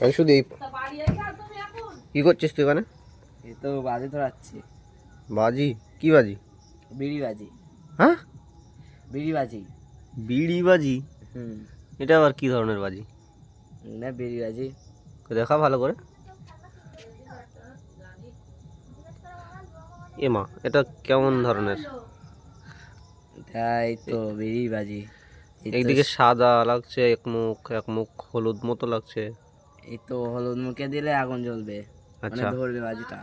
আমি সুদীপ, কি করছিস তুই এখানে? এই তো বাজি ধরাচ্ছি। বাজি? কি বাজি? বিড়ি বাজি। হ্যাঁ, বিড়ি বাজি। বিড়ি বাজি? হুম। এটা আবার কি ধরনের বাজি? না, বিড়ি বাজি। দেখা ভালো করে। এ মা, এটা কেমন ধরনের? তাই তো বিড়ি বাজি। এই তো একদিকে সাদা লাগছে, এক মুখ হলুদ মতো লাগছে। এই তো হলুদ মুখে দিলে আগুন জ্বলবে, মানে আচ্ছা ধরবে বাজিটা।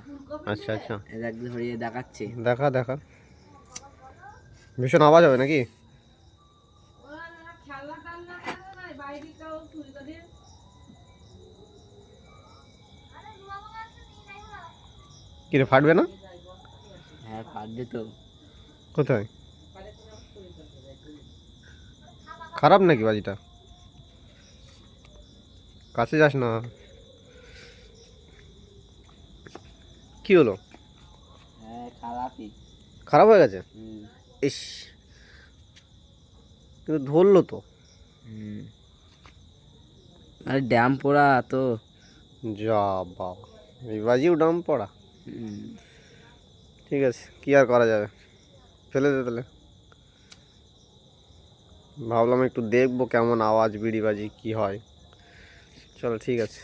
আচ্ছা আচ্ছা, এই দেখ, ধরিয়ে দেখাচ্ছি। দেখা দেখা। ভীষণ আওয়াজ হবে নাকি? কিরে, ফাটবে না? হ্যাঁ, ফাটবে তো। কোথায়? খারাপ নাকি বাজিটা? কাছে যাস না। কি হলো? হ্যাঁ, খারাপই। খারাপ হয়ে গেছে? হুম। ইস, কিন্তু ধরলো তো। হুম। আরে ড্যাম পোড়া তো। যা বাবা, এই বাজিও দাম পড়া। হুম। ঠিক আছে, কি আর করা যাবে, ফেলে দে তাহলে। ভাবলাম একটু দেখবো কেমন আওয়াজ বিড়ি বাজি কি হয়। চলো ঠিক আছে।